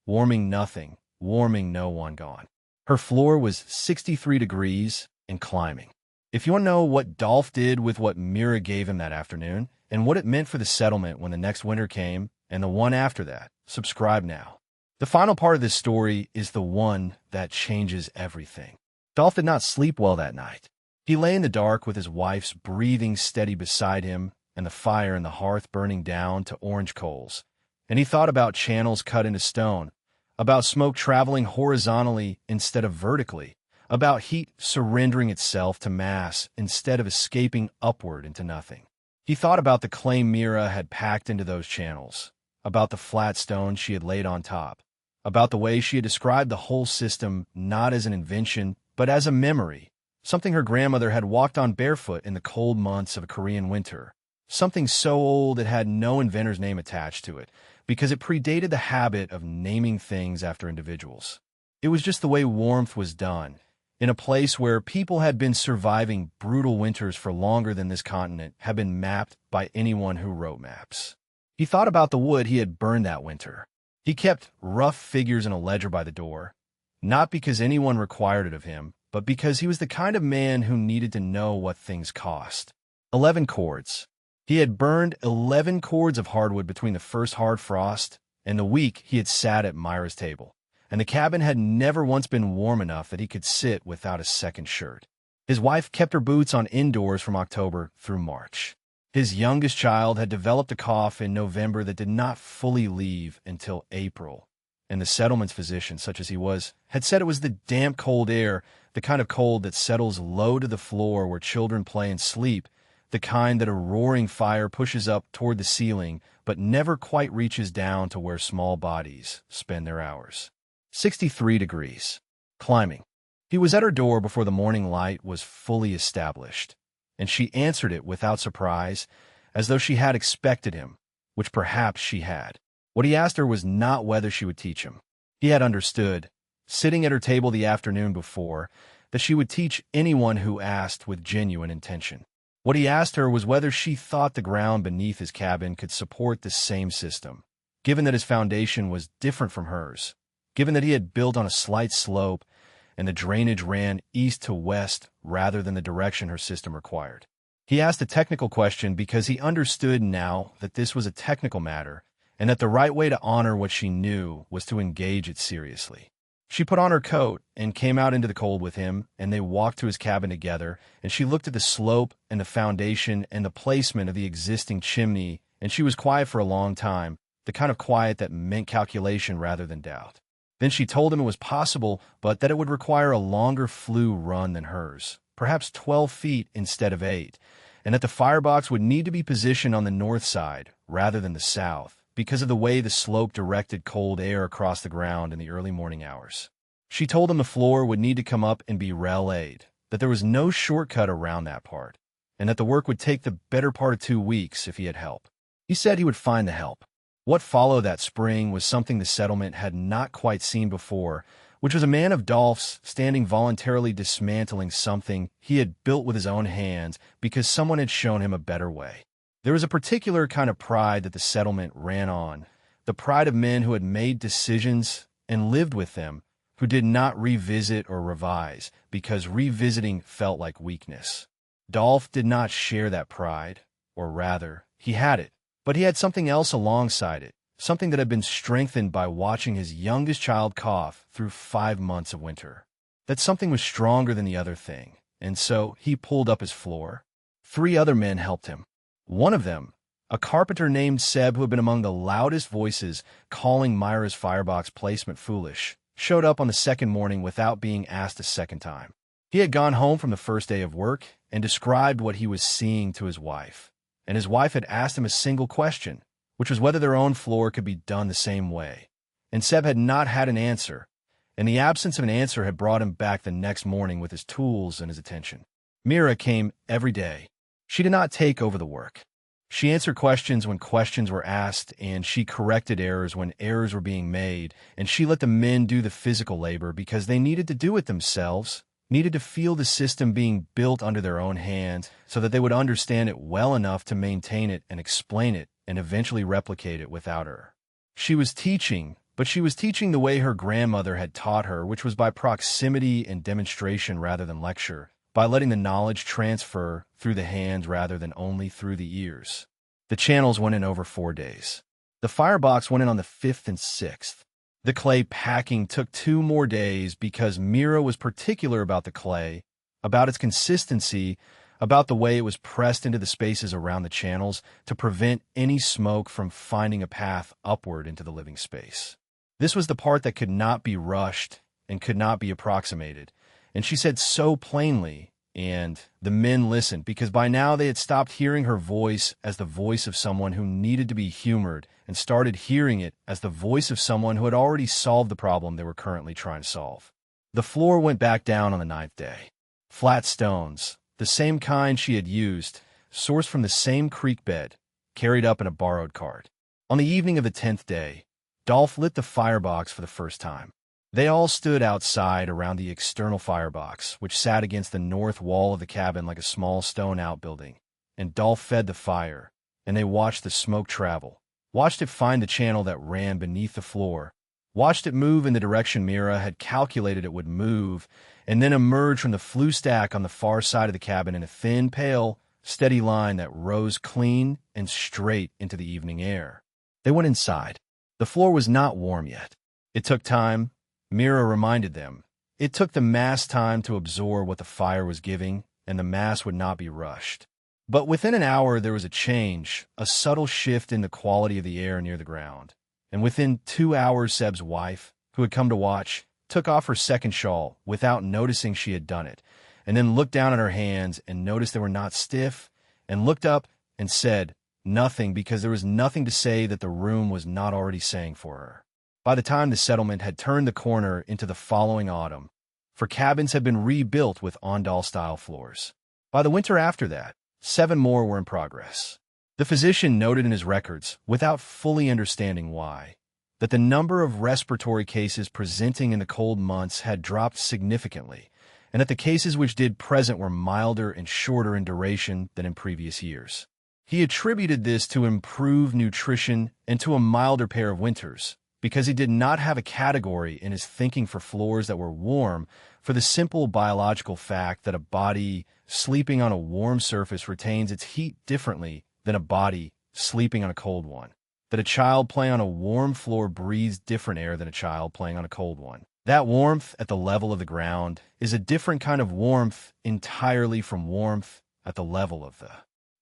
warming nothing, warming no one gone. Her floor was 63 degrees and climbing. If you want to know what Dolph did with what Mira gave him that afternoon, and what it meant for the settlement when the next winter came, and the one after that, subscribe now. The final part of this story is the one that changes everything. Dolph did not sleep well that night. He lay in the dark with his wife's breathing steady beside him and the fire in the hearth burning down to orange coals, and he thought about channels cut into stone, about smoke traveling horizontally instead of vertically, about heat surrendering itself to mass instead of escaping upward into nothing. He thought about the clay Mira had packed into those channels, about the flat stone she had laid on top, about the way she had described the whole system not as an invention, but as a memory, something her grandmother had walked on barefoot in the cold months of a Korean winter, something so old it had no inventor's name attached to it, because it predated the habit of naming things after individuals. It was just the way warmth was done, in a place where people had been surviving brutal winters for longer than this continent had been mapped by anyone who wrote maps. He thought about the wood he had burned that winter. He kept rough figures in a ledger by the door, not because anyone required it of him, but because he was the kind of man who needed to know what things cost. 11 cords. He had burned 11 cords of hardwood between the first hard frost and the week he had sat at Myra's table, and the cabin had never once been warm enough that he could sit without a second shirt. His wife kept her boots on indoors from October through March. His youngest child had developed a cough in November that did not fully leave until April, and the settlement's physician, such as he was, had said it was the damp cold air, the kind of cold that settles low to the floor where children play and sleep, the kind that a roaring fire pushes up toward the ceiling but never quite reaches down to where small bodies spend their hours. 63 degrees. Climbing. He was at her door before the morning light was fully established, and she answered it without surprise, as though she had expected him, which perhaps she had. What he asked her was not whether she would teach him. He had understood, sitting at her table the afternoon before, that she would teach anyone who asked with genuine intention. What he asked her was whether she thought the ground beneath his cabin could support the same system, given that his foundation was different from hers, given that he had built on a slight slope and the drainage ran east to west rather than the direction her system required. He asked a technical question because he understood now that this was a technical matter and that the right way to honor what she knew was to engage it seriously. She put on her coat and came out into the cold with him, and they walked to his cabin together, and she looked at the slope and the foundation and the placement of the existing chimney, and she was quiet for a long time, the kind of quiet that meant calculation rather than doubt. Then she told him it was possible, but that it would require a longer flue run than hers, perhaps 12 feet instead of 8, and that the firebox would need to be positioned on the north side rather than the south, because of the way the slope directed cold air across the ground in the early morning hours. She told him the floor would need to come up and be rail-laid, that there was no shortcut around that part, and that the work would take the better part of 2 weeks if he had help. He said he would find the help. What followed that spring was something the settlement had not quite seen before, which was a man of Dolph's standing voluntarily dismantling something he had built with his own hands because someone had shown him a better way. There was a particular kind of pride that the settlement ran on, the pride of men who had made decisions and lived with them, who did not revisit or revise, because revisiting felt like weakness. Dolph did not share that pride, or rather, he had it, but he had something else alongside it, something that had been strengthened by watching his youngest child cough through 5 months of winter. That something was stronger than the other thing, and so he pulled up his floor. 3 other men helped him. One of them, a carpenter named Seb who had been among the loudest voices calling Myra's firebox placement foolish, showed up on the second morning without being asked a second time. He had gone home from the first day of work and described what he was seeing to his wife, and his wife had asked him a single question, which was whether their own floor could be done the same way. And Seb had not had an answer, and the absence of an answer had brought him back the next morning with his tools and his attention. Mira came every day. She did not take over the work. She answered questions when questions were asked, and she corrected errors when errors were being made, and she let the men do the physical labor because they needed to do it themselves, needed to feel the system being built under their own hands so that they would understand it well enough to maintain it and explain it and eventually replicate it without her. She was teaching, but she was teaching the way her grandmother had taught her, which was by proximity and demonstration rather than lecture, by letting the knowledge transfer through the hands rather than only through the ears. The channels went in over 4 days. The firebox went in on the 5th and 6th. The clay packing took 2 more days because Mira was particular about the clay, about its consistency, about the way it was pressed into the spaces around the channels to prevent any smoke from finding a path upward into the living space. This was the part that could not be rushed and could not be approximated, and she said so plainly, and the men listened because by now they had stopped hearing her voice as the voice of someone who needed to be humored and started hearing it as the voice of someone who had already solved the problem they were currently trying to solve. The floor went back down on the 9th day. Flat stones, the same kind she had used, sourced from the same creek bed, carried up in a borrowed cart. On the evening of the 10th day, Dolph lit the firebox for the first time. They all stood outside around the external firebox, which sat against the north wall of the cabin like a small stone outbuilding, and Dolph fed the fire, and they watched the smoke travel, watched it find the channel that ran beneath the floor, watched it move in the direction Mira had calculated it would move, and then emerge from the flue stack on the far side of the cabin in a thin, pale, steady line that rose clean and straight into the evening air. They went inside. The floor was not warm yet. It took time. Mira reminded them. It took the mass time to absorb what the fire was giving, and the mass would not be rushed. But within an hour there was a change, a subtle shift in the quality of the air near the ground. And within 2 hours Seb's wife, who had come to watch, took off her second shawl without noticing she had done it, and then looked down at her hands and noticed they were not stiff, and looked up and said nothing because there was nothing to say that the room was not already saying for her. By the time the settlement had turned the corner into the following autumn, for cabins had been rebuilt with Ondal-style floors. By the winter after that, 7 more were in progress. The physician noted in his records, without fully understanding why, that the number of respiratory cases presenting in the cold months had dropped significantly, and that the cases which did present were milder and shorter in duration than in previous years. He attributed this to improved nutrition and to a milder pair of winters, because he did not have a category in his thinking for floors that were warm, for the simple biological fact that a body sleeping on a warm surface retains its heat differently than a body sleeping on a cold one, that a child playing on a warm floor breathes different air than a child playing on a cold one. That warmth at the level of the ground is a different kind of warmth entirely from warmth at the level of the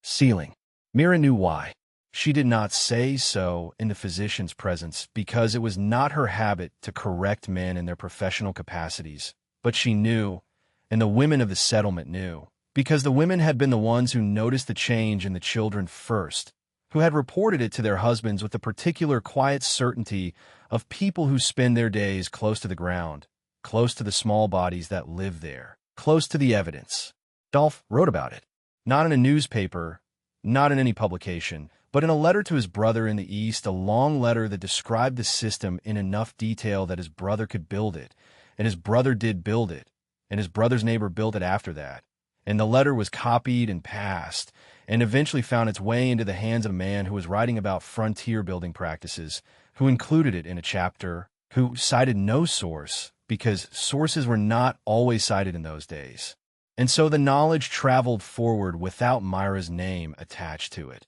ceiling. Mira knew why. She did not say so in the physician's presence because it was not her habit to correct men in their professional capacities, but she knew, and the women of the settlement knew, because the women had been the ones who noticed the change in the children first, who had reported it to their husbands with the particular quiet certainty of people who spend their days close to the ground, close to the small bodies that live there, close to the evidence. Dolph wrote about it, not in a newspaper, not in any publication, but in a letter to his brother in the East, a long letter that described the system in enough detail that his brother could build it, and his brother did build it, and his brother's neighbor built it after that. And the letter was copied and passed, and eventually found its way into the hands of a man who was writing about frontier building practices, who included it in a chapter, who cited no source, because sources were not always cited in those days. And so the knowledge traveled forward without Myra's name attached to it,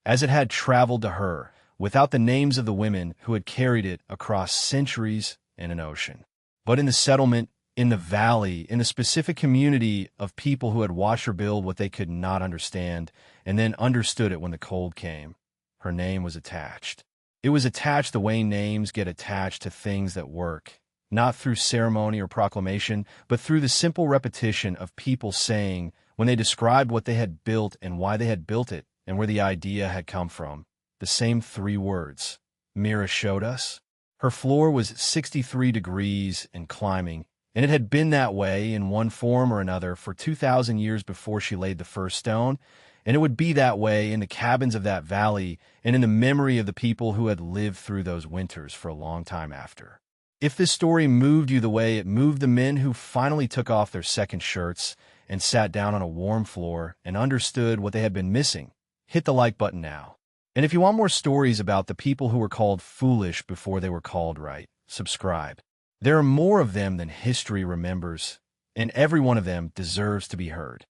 as it had traveled to her, without the names of the women who had carried it across centuries and an ocean. But in the settlement, in the valley, in the specific community of people who had watched her build what they could not understand, and then understood it when the cold came, her name was attached. It was attached the way names get attached to things that work, not through ceremony or proclamation, but through the simple repetition of people saying, when they described what they had built and why they had built it, and where the idea had come from, the same 3 words. Mira showed us. Her floor was 63 degrees and climbing, and it had been that way in one form or another for 2,000 years before she laid the first stone, and it would be that way in the cabins of that valley and in the memory of the people who had lived through those winters for a long time after. If this story moved you the way it moved the men who finally took off their second shirts and sat down on a warm floor and understood what they had been missing, hit the like button now. And if you want more stories about the people who were called foolish before they were called right, subscribe. There are more of them than history remembers, and every one of them deserves to be heard.